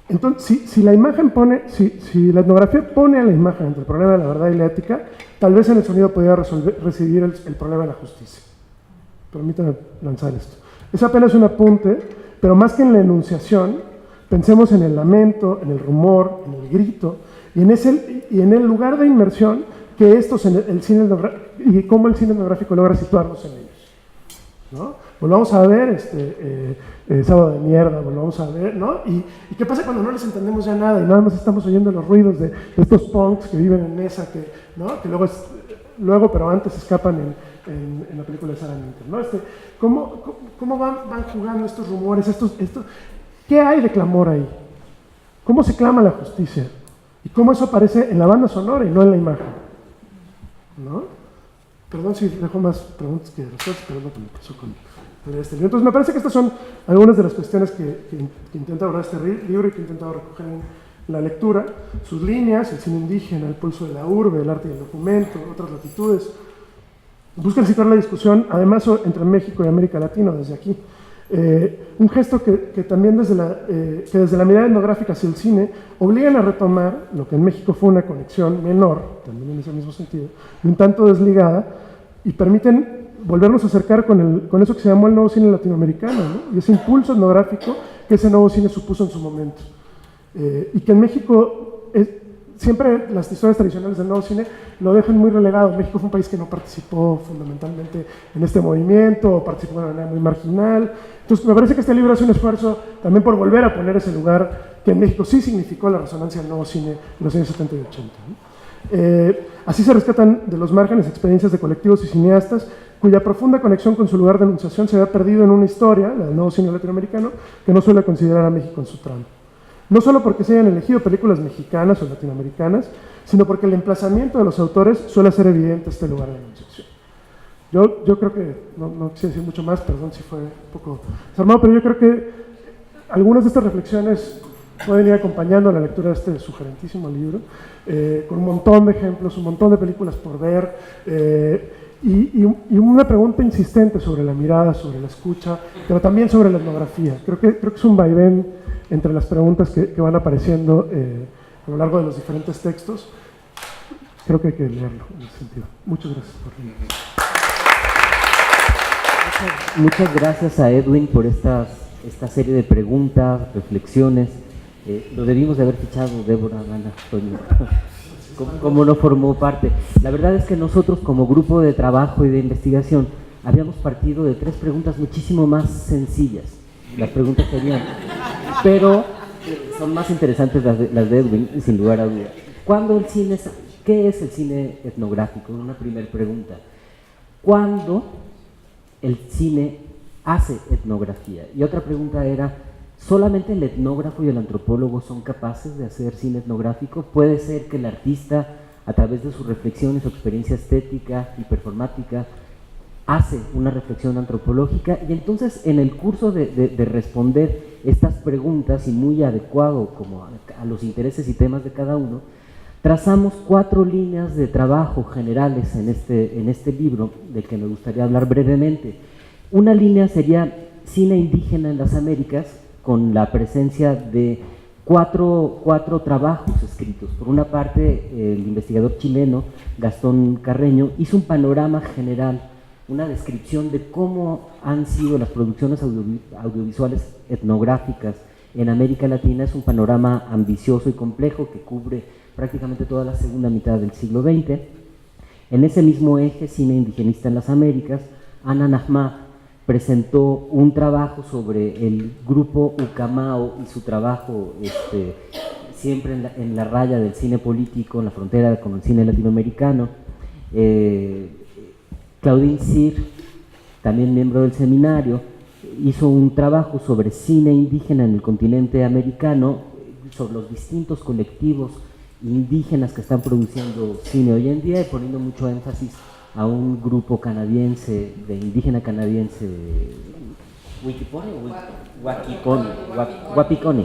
Entonces, si la imagen pone, si la etnografía pone a la imagen entre el problema de la verdad y la ética, tal vez en el sonido podría recibir el problema de la justicia. Permítame lanzar esto. Es apenas un apunte, pero más que en la enunciación, pensemos en el lamento, en el rumor, en el grito, y en el lugar de inmersión que el cine y cómo el cine etnográfico logra situarnos en ellos, ¿no? Volvamos a ver Sábado de Mierda, volvamos a ver, ¿no? ¿Y qué pasa cuando no les entendemos ya nada y nada más estamos oyendo los ruidos de estos punks que viven en esa, ¿no? Que luego, pero antes escapan en la película de Sarah Minter, ¿no? ¿Cómo van jugando estos rumores, ¿qué hay de clamor ahí? ¿Cómo se clama la justicia? ¿Y cómo eso aparece en la banda sonora y no en la imagen? ¿No? Perdón si dejo más preguntas que respuestas, pero es lo que me pasó con este libro. Entonces me parece que estas son algunas de las cuestiones que intenta abordar este libro y que he intentado recoger en la lectura. Sus líneas, el cine indígena, el pulso de la urbe, el arte y el documento, otras latitudes. Buscan situar la discusión, además, entre México y América Latina, desde aquí. Un gesto que también desde la mirada etnográfica hacia el cine obligan a retomar lo que en México fue una conexión menor, también en ese mismo sentido, y un tanto desligada, y permiten volvernos a acercar con eso que se llamó el nuevo cine latinoamericano, ¿no? Y ese impulso etnográfico que ese nuevo cine supuso en su momento. Y que en México siempre las historias tradicionales del nuevo cine lo dejan muy relegado. México fue un país que no participó fundamentalmente en este movimiento, o participó de una manera muy marginal. Entonces me parece que este libro hace un esfuerzo también por volver a poner ese lugar que en México sí significó la resonancia del nuevo cine en los años 70 y 80, ¿no? Así se rescatan de los márgenes experiencias de colectivos y cineastas cuya profunda conexión con su lugar de enunciación se había perdido en una historia, la del nuevo cine latinoamericano, que no suele considerar a México en su trama. No solo porque se hayan elegido películas mexicanas o latinoamericanas, sino porque el emplazamiento de los autores suele hacer evidente este lugar de enunciación. Yo creo que, no quise decir mucho más, perdón si fue un poco desarmado, pero yo creo que algunas de estas reflexiones pueden ir acompañando a la lectura de este sugerentísimo libro, con un montón de ejemplos, un montón de películas por ver, y una pregunta insistente sobre la mirada, sobre la escucha, pero también sobre la etnografía. Creo que es un vaivén entre las preguntas que van apareciendo a lo largo de los diferentes textos. Creo que hay que leerlo en ese sentido. Muchas gracias por venir. Muchas gracias a Edwin por esta serie de preguntas, reflexiones. Lo debimos de haber fichado, Débora, Ana, Toño. ¿Cómo no formó parte? La verdad es que nosotros, como grupo de trabajo y de investigación, habíamos partido de 3 preguntas muchísimo más sencillas. Las preguntas serían, pero son más interesantes las de Edwin, sin lugar a dudas. ¿Qué es el cine etnográfico? Una primera pregunta. ¿Cuándo el cine hace etnografía? Y otra pregunta era, ¿solamente el etnógrafo y el antropólogo son capaces de hacer cine etnográfico? ¿Puede ser que el artista, a través de sus reflexiones o experiencia estética y performática, hace una reflexión antropológica? Y entonces, en el curso de responder estas preguntas, y muy adecuado como a los intereses y temas de cada uno, trazamos 4 líneas de trabajo generales en este libro, del que me gustaría hablar brevemente. Una línea sería cine indígena en las Américas, con la presencia de cuatro trabajos escritos. Por una parte, el investigador chileno Gastón Carreño hizo un panorama general, una descripción de cómo han sido las producciones audiovisuales etnográficas en América Latina. Es un panorama ambicioso y complejo que cubre prácticamente toda la segunda mitad del siglo XX. En ese mismo eje, cine indigenista en las Américas, Ana Nahmad presentó un trabajo sobre el grupo Ucamao y su trabajo siempre en la raya del cine político, en la frontera con el cine latinoamericano. Claudine Cyr, también miembro del seminario, hizo un trabajo sobre cine indígena en el continente americano, sobre los distintos colectivos indígenas que están produciendo cine hoy en día, y poniendo mucho énfasis a un grupo canadiense, de indígena canadiense, Wapikoni.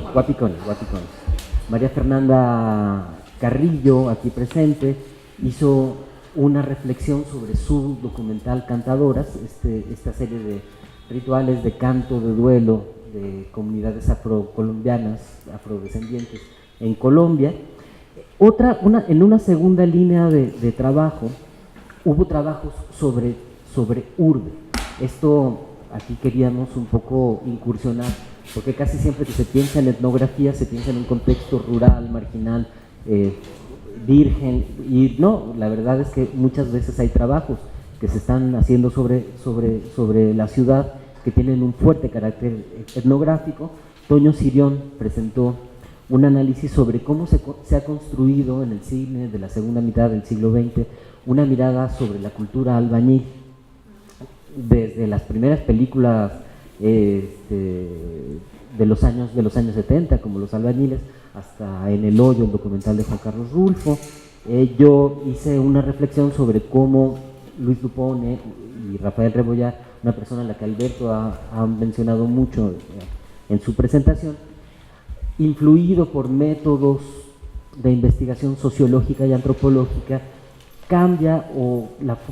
María Fernanda Carrillo, aquí presente, hizo una reflexión sobre su documental Cantadoras, esta serie de rituales de canto, de duelo de comunidades afrocolombianas, afrodescendientes en Colombia. En una segunda línea de trabajo, hubo trabajos sobre urbe. Esto aquí queríamos un poco incursionar, porque casi siempre que se piensa en etnografía se piensa en un contexto rural, marginal, virgen, y no, la verdad es que muchas veces hay trabajos que se están haciendo sobre la ciudad que tienen un fuerte carácter etnográfico. Toño Cirión presentó un análisis sobre cómo se ha construido en el cine de la segunda mitad del siglo XX una mirada sobre la cultura albañil, desde las primeras películas de los años 70, como Los Albañiles, hasta En el Hoyo, el documental de Juan Carlos Rulfo. Yo hice una reflexión sobre cómo Luis Dupone y Rafael Rebollar, una persona a la que Alberto ha mencionado mucho en su presentación, influido por métodos de investigación sociológica y antropológica, cambia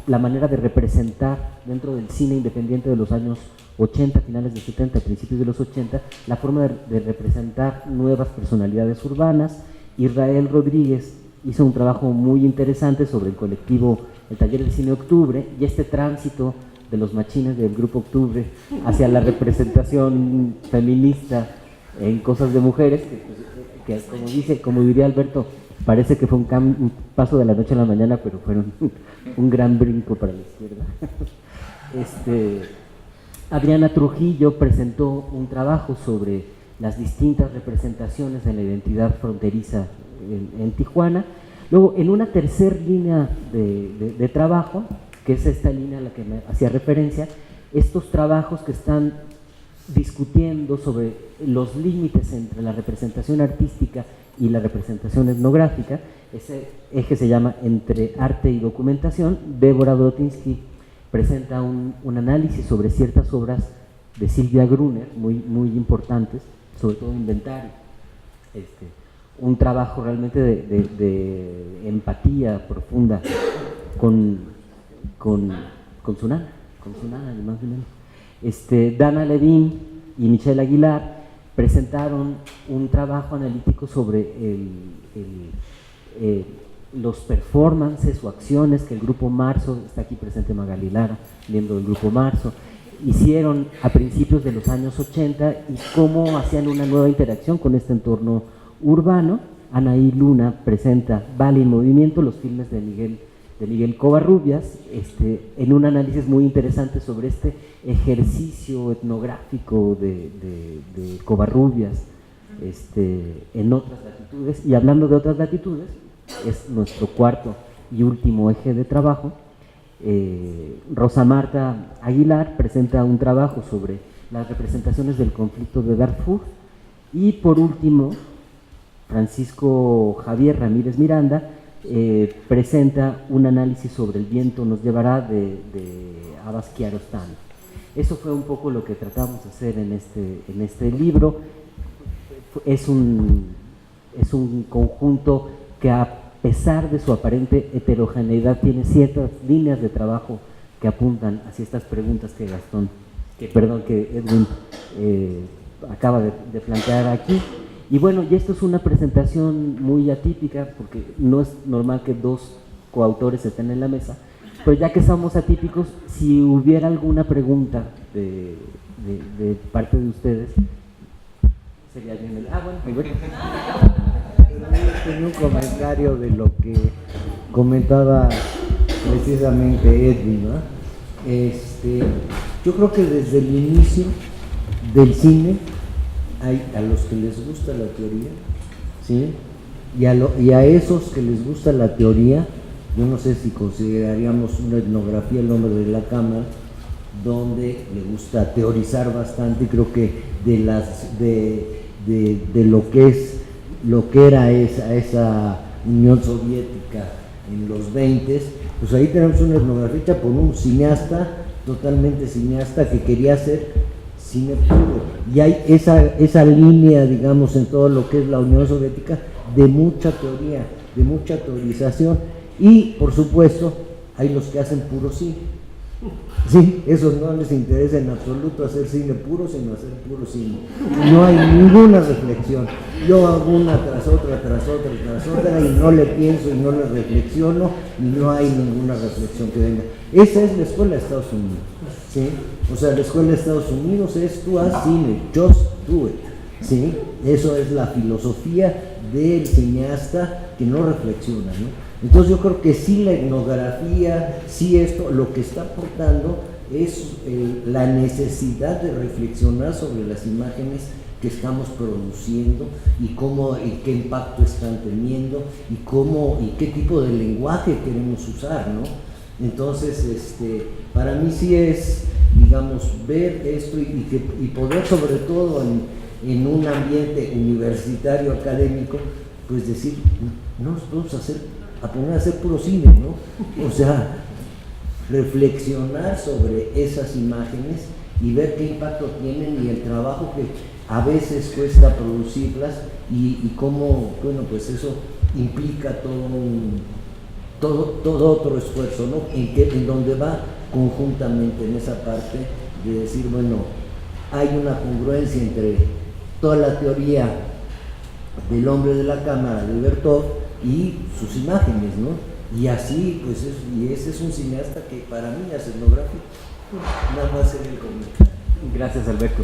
la manera de representar dentro del cine independiente de los años 80, finales de 70, principios de los 80, la forma de representar nuevas personalidades urbanas. Israel Rodríguez hizo un trabajo muy interesante sobre el colectivo El Taller de Cine Octubre y este tránsito de los machines del Grupo Octubre hacia la representación feminista en cosas de mujeres, que como diría Alberto, parece que fue un paso de la noche a la mañana, pero fueron un gran brinco para la izquierda. Adriana Trujillo presentó un trabajo sobre las distintas representaciones en la identidad fronteriza en Tijuana. Luego, en una tercera línea de trabajo, que es esta línea a la que me hacía referencia, estos trabajos que están discutiendo sobre los límites entre la representación artística y la representación etnográfica. Ese eje se llama Entre Arte y Documentación. Débora Brotinsky presenta un análisis sobre ciertas obras de Silvia Gruner, muy importantes, sobre todo Inventario. Un trabajo realmente de empatía profunda con su nana, ni más ni menos. Dana Levin y Michelle Aguilar presentaron un trabajo analítico sobre los performances o acciones que el Grupo Marzo, está aquí presente Magali Lara, miembro del Grupo Marzo, hicieron a principios de los años 80 y cómo hacían una nueva interacción con este entorno urbano. Anaí Luna presenta Vale en Movimiento, los filmes de Miguel Covarrubias, en un análisis muy interesante sobre este ejercicio etnográfico de Covarrubias en otras latitudes. Y hablando de otras latitudes, es nuestro cuarto y último eje de trabajo. Rosa Marta Aguilar presenta un trabajo sobre las representaciones del conflicto de Darfur. Y por último, Francisco Javier Ramírez Miranda presenta un análisis sobre El viento nos llevará de Abbas Kiarostami. Eso fue un poco lo que tratamos de hacer en este libro. Es un conjunto que, a pesar de su aparente heterogeneidad, tiene ciertas líneas de trabajo que apuntan hacia estas preguntas que Edwin acaba de plantear aquí. Y bueno, y esto es una presentación muy atípica, porque no es normal que dos coautores estén en la mesa, pero ya que somos atípicos, si hubiera alguna pregunta de parte de ustedes, sería bien el... Ah, bueno. Tenía un comentario de lo que comentaba precisamente Edwin, ¿no? Yo creo que desde el inicio del cine hay a los que les gusta la teoría, ¿sí? Y a esos que les gusta la teoría, yo no sé si consideraríamos una etnografía El hombre de la cámara, donde le gusta teorizar bastante, y creo que de lo que era esa Unión Soviética en los 20, pues ahí tenemos una etnografía hecha por un cineasta, totalmente cineasta, que quería hacer cine puro. Y hay esa línea, digamos, en todo lo que es la Unión Soviética, de mucha teoría, de mucha teorización. Y, por supuesto, hay los que hacen puro cine. Sí, esos no les interesa en absoluto hacer cine puro, sino hacer puro cine. No hay ninguna reflexión. Yo hago una tras otra, tras otra, tras otra, y no le pienso y no le reflexiono, y no hay ninguna reflexión que venga. Esa es la escuela de Estados Unidos, ¿sí? O sea, la escuela de Estados Unidos es tú haz cine, just do it, ¿sí? Eso es la filosofía del cineasta que no reflexiona, ¿no? Entonces yo creo que sí la etnografía, sí esto, lo que está aportando es la necesidad de reflexionar sobre las imágenes que estamos produciendo y cómo y qué impacto están teniendo y qué tipo de lenguaje queremos usar, ¿no? Entonces, para mí sí es, digamos, ver esto y poder, sobre todo en un ambiente universitario académico, pues decir, no nos vamos a poner a hacer puro cine, ¿no? O sea, reflexionar sobre esas imágenes y ver qué impacto tienen y el trabajo que a veces cuesta producirlas y cómo, bueno, pues eso implica todo otro esfuerzo, ¿no? En donde va conjuntamente en esa parte de decir, bueno, hay una congruencia entre toda la teoría del hombre de la cámara de Bertov y sus imágenes, ¿no? Y así, pues, y ese es un cineasta que para mí hace etnografía. Nada más en el comentario. Gracias, Alberto.